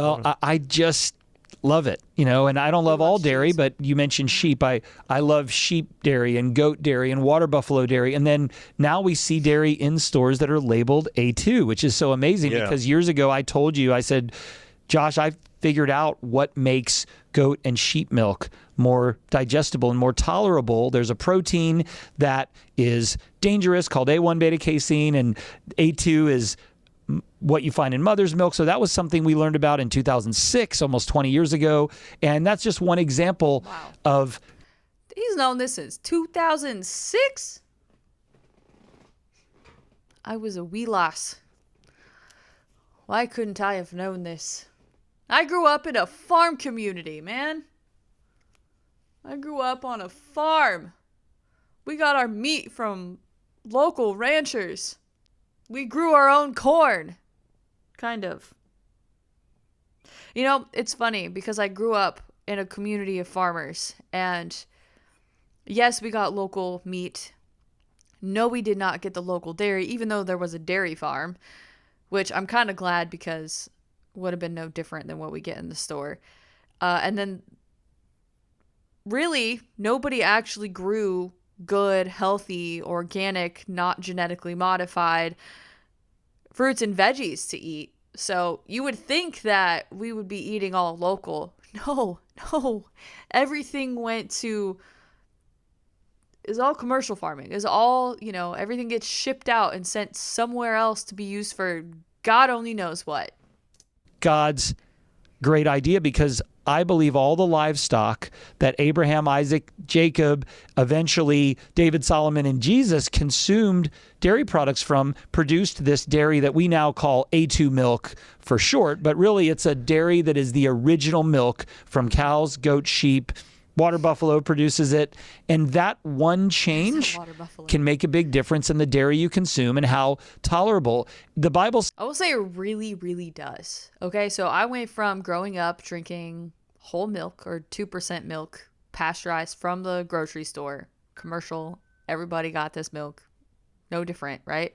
Well, I just love it, and I don't love all dairy, but you mentioned sheep. I love sheep dairy and goat dairy and water buffalo dairy. And then now we see dairy in stores that are labeled A2, which is so amazing because years ago I told you, I said, Josh, I figured out what makes goat and sheep milk more digestible and more tolerable. There's a protein that is dangerous called A1 beta casein, and A2 is what you find in mother's milk. So that was something we learned about in 2006, almost 20 years ago. And that's just one example of... He's known this since 2006? I was a wee lass. Why couldn't I have known this? I grew up in a farm community, man. I grew up on a farm. We got our meat from local ranchers. We grew our own corn. Kind of. It's funny because I grew up in a community of farmers. And yes, we got local meat. No, we did not get the local dairy, even though there was a dairy farm, which I'm kind of glad because would have been no different than what we get in the store. And then really nobody actually grew good, healthy, organic, not genetically modified fruits and veggies to eat. So you would think that we would be eating all local. No. Everything is all commercial farming. Is all, everything gets shipped out and sent somewhere else to be used for God only knows what. God's great idea, because I believe all the livestock that Abraham, Isaac, Jacob, eventually David, Solomon, and Jesus consumed dairy products from produced this dairy that we now call A2 milk for short, but really it's a dairy that is the original milk from cows, goats, sheep. Water buffalo produces it, and that one change can make a big difference in the dairy you consume and how tolerable. The Bible... I will say it really, really does. Okay, so I went from growing up drinking whole milk or 2% milk, pasteurized from the grocery store, commercial, everybody got this milk, no different, right?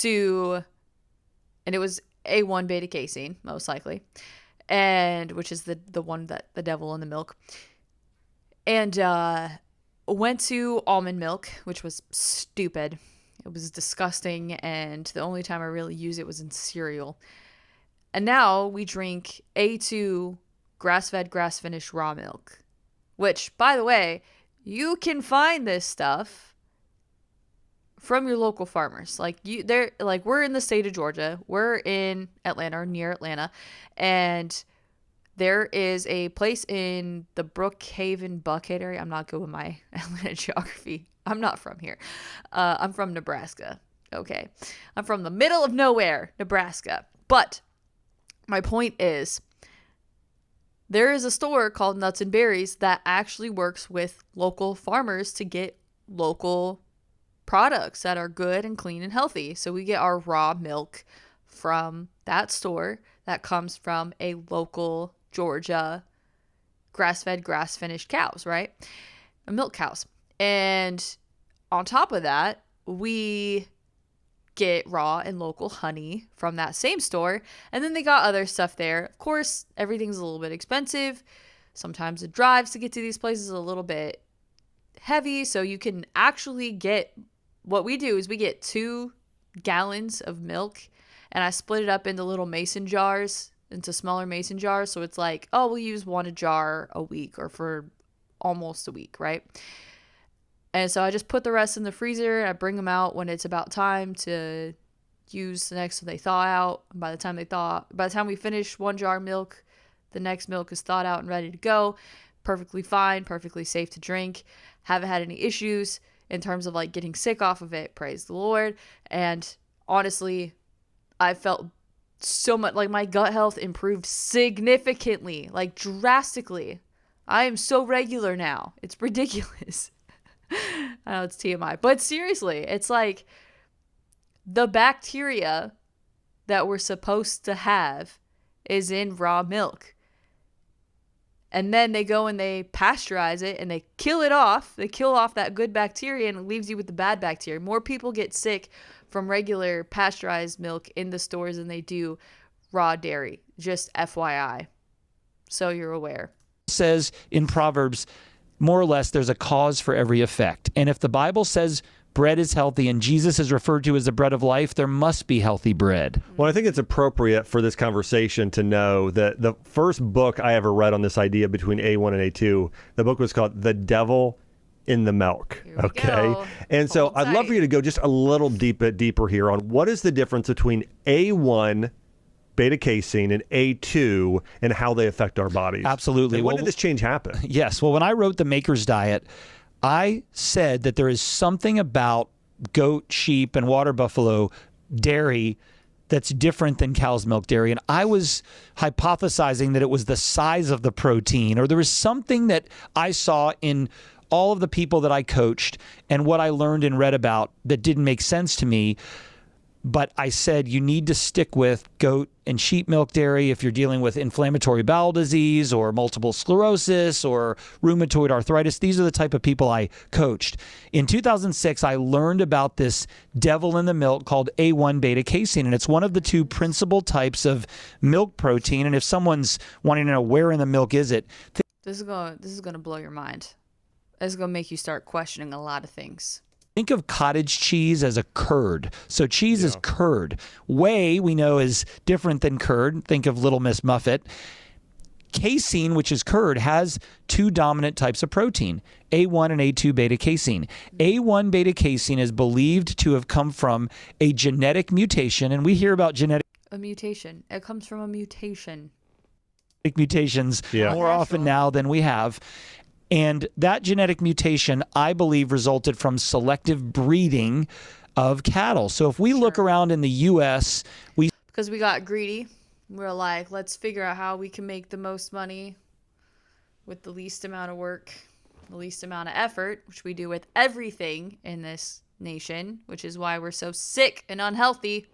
And it was A1 beta casein, most likely. And which is the one that the devil in the milk, and went to almond milk, which was stupid. It was disgusting, and the only time I really used it was in cereal. And now we drink A2 grass-fed, grass-finished raw milk, which, by the way, you can find this stuff from your local farmers. We're in the state of Georgia. We're in Atlanta, or near Atlanta, and there is a place in the Brookhaven, Buckhead area. I'm not good with my Atlanta geography. I'm not from here. I'm from Nebraska. Okay. I'm from the middle of nowhere, Nebraska. But my point is, there is a store called Nuts and Berries that actually works with local farmers to get local products that are good and clean and healthy. So we get our raw milk from that store that comes from a local Georgia grass-fed, grass-finished cows, right? Milk cows. And on top of that, we get raw and local honey from that same store. And then they got other stuff there. Of course, everything's a little bit expensive. Sometimes the drives to get to these places is a little bit heavy. So you can actually get... What we do is we get 2 gallons of milk, and I split it up into little mason jars, into smaller mason jars. So it's like, we'll use 1 a jar a week, or for almost a week, right? And so I just put the rest in the freezer, and I bring them out when it's about time to use the next, so they thaw out. And by the time we finish 1 jar of milk, the next milk is thawed out and ready to go. Perfectly fine, perfectly safe to drink. Haven't had any issues in terms of getting sick off of it, praise the Lord. And honestly, I felt so much my gut health improved significantly, drastically. I am so regular now. It's ridiculous. I know it's TMI, but seriously, it's the bacteria that we're supposed to have is in raw milk. And then they go and they pasteurize it and they kill it off. They kill off that good bacteria and it leaves you with the bad bacteria. More people get sick from regular pasteurized milk in the stores than they do raw dairy, just FYI, so you're aware. Says in Proverbs, more or less, there's a cause for every effect. And if the Bible says bread is healthy and Jesus is referred to as the bread of life, there must be healthy bread. Well, I think it's appropriate for this conversation to know that the first book I ever read on this idea between A1 and A2, the book was called The Devil in the Milk. Okay. Go. And so Hold I'd love tight. for you to go just a little bit deeper here on what is the difference between A1 beta casein and A2 and how they affect our bodies. Absolutely. And when Well, did this change happen? Yes. Well, when I wrote The Maker's Diet, I said that there is something about goat, sheep, and water buffalo dairy that's different than cow's milk dairy. And I was hypothesizing that it was the size of the protein, or there was something that I saw in all of the people that I coached and what I learned and read about that didn't make sense to me. But I said you need to stick with goat and sheep milk dairy if you're dealing with inflammatory bowel disease or multiple sclerosis or rheumatoid arthritis. These are the type of people I coached. In 2006, I learned about this devil in the milk called A1 beta casein, and it's one of the two principal types of milk protein. And if someone's wanting to know where in the milk is it, This is gonna blow your mind. This is gonna make you start questioning a lot of things. think of cottage cheese as a curd. So cheese is curd. Whey, we know, is different than curd. Think of Little Miss Muffet. Casein, which is curd, has two dominant types of protein, A1 and A2 beta casein. A1 beta casein is believed to have come from a genetic mutation, and we hear about genetic A mutation. It comes from a mutation. mutations more often now than we have. And that genetic mutation, I believe, resulted from selective breeding of cattle. So if we look around in the U.S., Because we got greedy. We're like, let's figure out how we can make the most money with the least amount of work, the least amount of effort, which we do with everything in this nation, which is why we're so sick and unhealthy.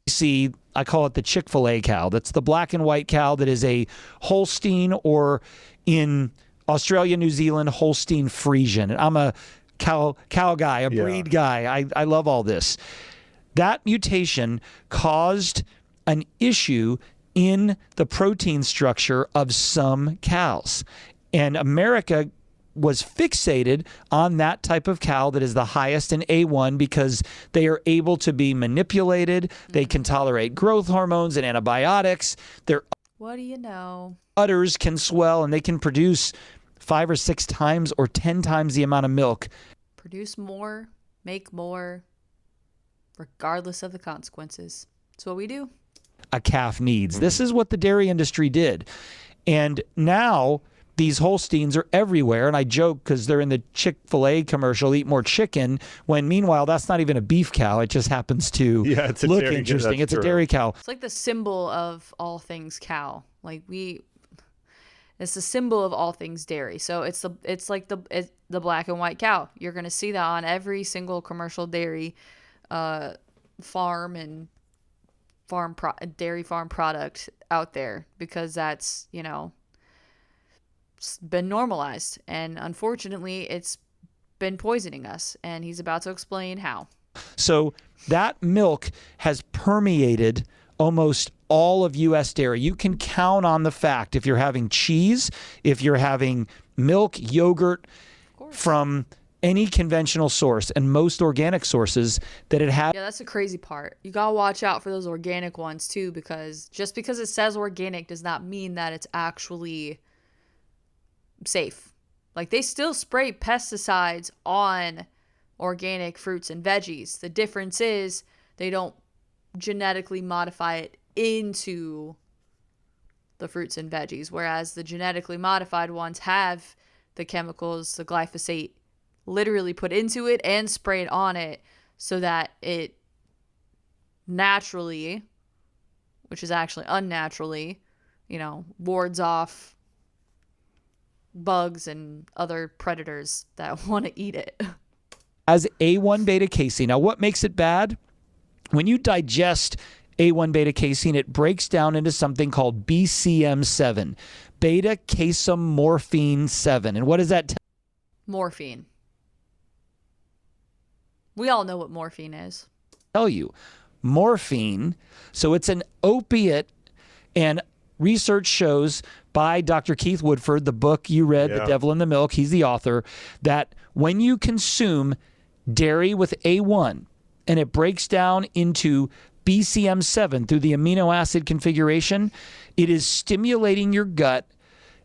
see, I call it the Chick-fil-A cow. That's the black and white cow that is a Holstein, or in Australia, New Zealand, Holstein Friesian. And I'm a cow guy, a breed guy. I love all this. That mutation caused an issue in the protein structure of some cows. And America was fixated on that type of cow that is the highest in A1 because they are able to be manipulated. They can tolerate growth hormones and antibiotics. Their What do you know? udders can swell, and they can produce 5 or 6 times or 10 times the amount of milk. Produce more, make more, regardless of the consequences. That's what we do. A calf needs. This is what the dairy industry did. And now these Holsteins are everywhere. And I joke because they're in the Chick-fil-A commercial, eat more chicken, when meanwhile, that's not even a beef cow. It just happens to it's a look dairy, interesting. that's It's a true. dairy cow. It's like the symbol of all things cow. It's the symbol of all things dairy. So it's the black and white cow. You're gonna see that on every single commercial dairy farm and dairy farm product out there, because that's, it's been normalized, and unfortunately it's been poisoning us, and he's about to explain how. So that milk has permeated almost all of U.S. dairy. You can count on the fact, if you're having cheese, if you're having milk, yogurt from any conventional source, and most organic sources, that it has. Yeah, that's the crazy part. You gotta watch out for those organic ones too, because just because it says organic does not mean that it's actually safe. Like, they still spray pesticides on organic fruits and veggies. The difference is they don't genetically modify it into the fruits and veggies, whereas the genetically modified ones have the chemicals, the glyphosate, literally put into it and sprayed on it, so that it naturally, which is actually unnaturally, wards off bugs and other predators that want to eat it. As A1 beta casein. Now, what makes it bad? When you digest A1 beta casein, it breaks down into something called BCM7, beta casomorphine 7. And what does that Morphine. We all know what morphine is. tell you? Morphine. So it's an opiate And research shows by Dr. Keith Woodford, the book you read, The Devil in the Milk, he's the author, that when you consume dairy with A1 and it breaks down into BCM7 through the amino acid configuration, it is stimulating your gut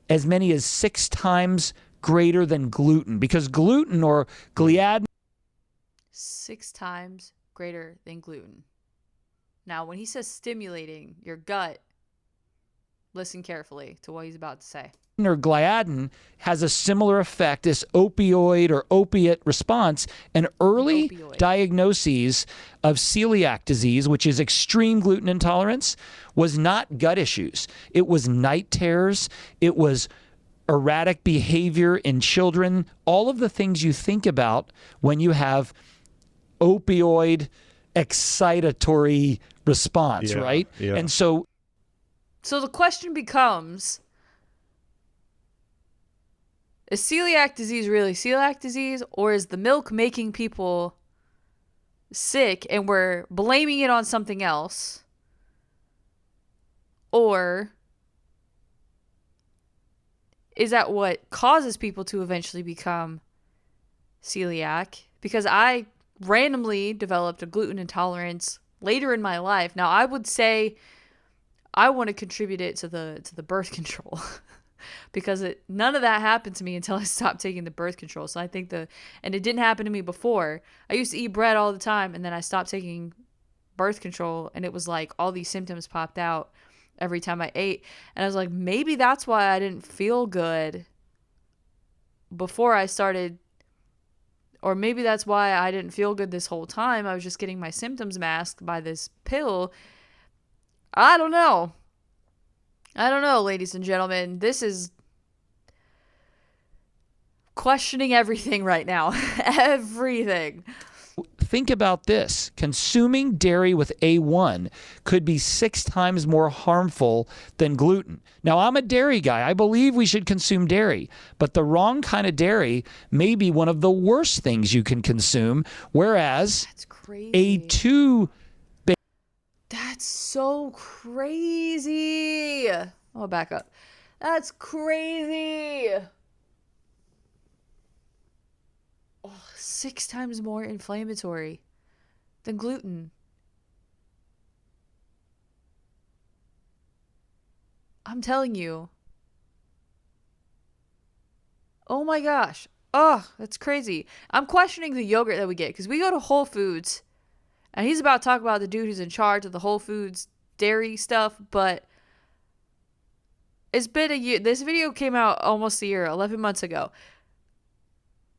as many as 6 times greater than gluten, because gluten or gliadin 6 times greater than gluten. Now, when he says stimulating your gut, listen carefully to what he's about to say. or gliadin has a similar effect, this opioid or opiate response, and early diagnoses of celiac disease, which is extreme gluten intolerance, was not gut issues. It was night terrors. It was erratic behavior in children, all of the things you think about when you have opioid excitatory response, right? Yeah. And so the question becomes, is celiac disease really celiac disease, or is the milk making people sick and we're blaming it on something else? Or is that what causes people to eventually become celiac? Because I randomly developed a gluten intolerance later in my life. Now, I would say I want to contribute it to the birth control because none of that happened to me until I stopped taking the birth control. So I think and it didn't happen to me before. I used to eat bread all the time, and then I stopped taking birth control, and it was like all these symptoms popped out every time I ate. And I was like, maybe that's why I didn't feel good before I started, or maybe that's why I didn't feel good this whole time. I was just getting my symptoms masked by this pill. I don't know. Ladies and gentlemen. This is questioning everything right now. Everything. think about this. Consuming dairy with A1 could be 6 times more harmful than gluten. Now, I'm a dairy guy. I believe we should consume dairy, but the wrong kind of dairy may be one of the worst things you can consume, whereas That's crazy. A2 That's so crazy. I'll back up. That's crazy. 6 times more inflammatory than gluten. I'm telling you. Oh my gosh. Oh, that's crazy. I'm questioning the yogurt that we get because we go to Whole Foods and he's about to talk about the dude who's in charge of the Whole Foods dairy stuff, but it's been a year. This video came out almost a year, 11 months ago.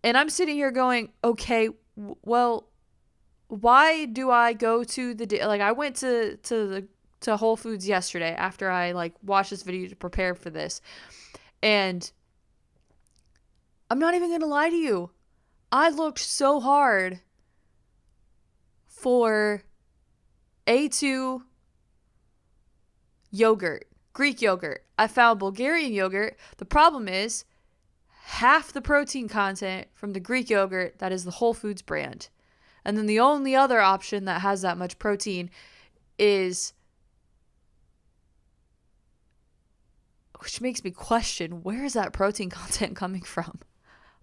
And I'm sitting here going, okay, well, why do I go to I went to Whole Foods yesterday after I watched this video to prepare for this. And I'm not even going to lie to you. I looked so hard for A2 yogurt, Greek yogurt. I found Bulgarian yogurt. The problem is half the protein content from the Greek yogurt that is the Whole Foods brand. And then the only other option that has that much protein is, which makes me question, where is that protein content coming from?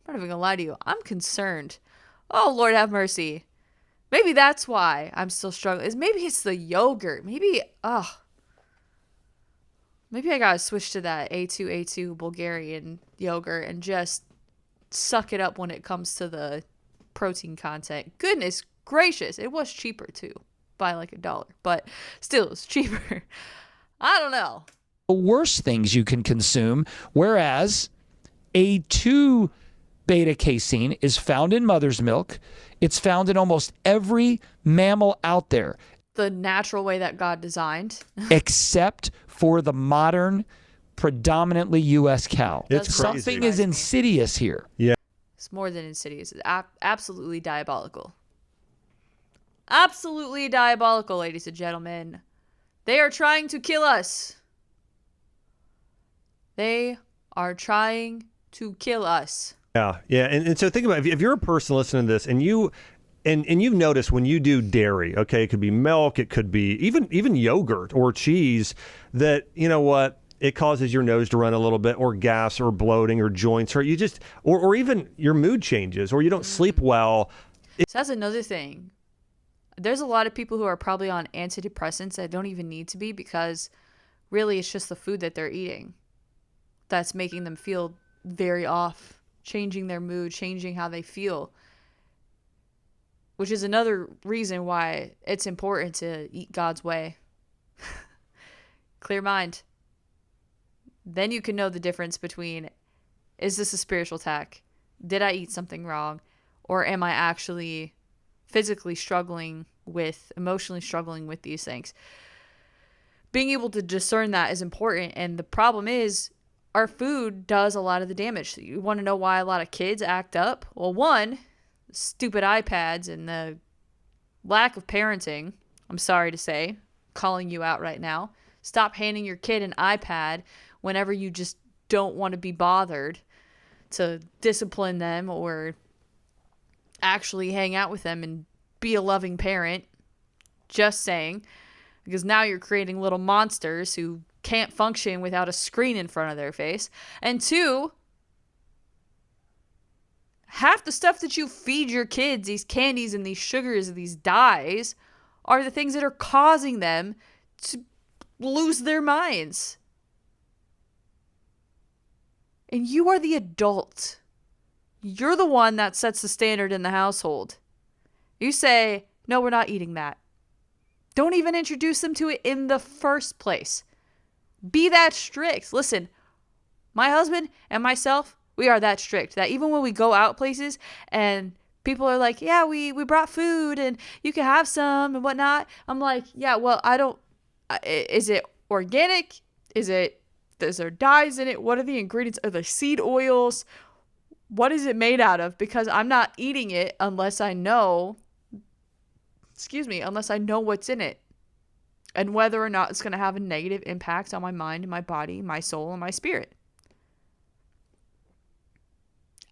I'm not even gonna lie to you. I'm concerned. Oh, Lord have mercy. Maybe that's why I'm still struggling. Maybe it's the yogurt. Maybe I gotta switch to that A2 Bulgarian yogurt and just suck it up when it comes to the protein content. Goodness gracious. It was cheaper too, by $1, but still it's cheaper. I don't know. The worst things you can consume, whereas A2 beta casein is found in mother's milk. It's found in almost every mammal out there. The natural way that God designed. Except for the modern, predominantly U.S. cow. It's crazy. Something is insidious here. Yeah. It's more than insidious. It's absolutely diabolical. Absolutely diabolical, ladies and gentlemen. They are trying to kill us. They are trying to kill us. Yeah. And so think about it. If you're a person listening to this and you And you've noticed when you do dairy, okay, it could be milk, it could be even yogurt or cheese, that, you know what, it causes your nose to run a little bit, or gas, or bloating, or joints, or you just, or even your mood changes, or you don't sleep well. So that's another thing. There's a lot of people who are probably on antidepressants that don't even need to be, because really it's just the food that they're eating that's making them feel very off, changing their mood, changing how they feel. Which is another reason why it's important to eat God's way. Clear mind. Then you can know the difference between, is this a spiritual attack? Did I eat something wrong? Or am I actually physically struggling with, emotionally struggling with these things? Being able to discern that is important. And the problem is, our food does a lot of the damage. You want to know why a lot of kids act up? Well, one, stupid iPads and the lack of parenting. I'm sorry to say, calling you out right now. Stop handing your kid an iPad whenever you just don't want to be bothered to discipline them or actually hang out with them and be a loving parent. Just saying. Because now you're creating little monsters who can't function without a screen in front of their face. And two, half the stuff that you feed your kids, these candies and these sugars and these dyes, are the things that are causing them to lose their minds. And you are the adult. You're the one that sets the standard in the household. You say, no, we're not eating that. Don't even introduce them to it in the first place. Be that strict. Listen, my husband and myself, we are that strict that even when we go out places and people are like, yeah, we brought food and you can have some and whatnot. I'm like, yeah, well, I don't, is it organic? Is there dyes in it? What are the ingredients? Are there seed oils? What is it made out of? Because I'm not eating it unless I know what's in it and whether or not it's going to have a negative impact on my mind and my body, my soul, and my spirit.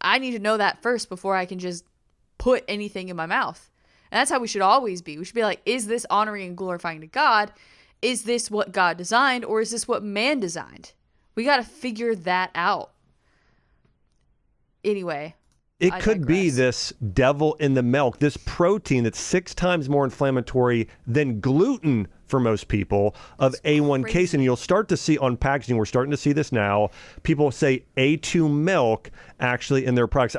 I need to know that first before I can just put anything in my mouth. And that's how we should always be. We should be like, is this honoring and glorifying to God? Is this what God designed, or is this what man designed? We got to figure that out. Anyway, it could be this devil in the milk, this protein that's 6 times more inflammatory than gluten for most people, of A1 casein. And you'll start to see on packaging, we're starting to see this now, people say A2 milk actually in their products.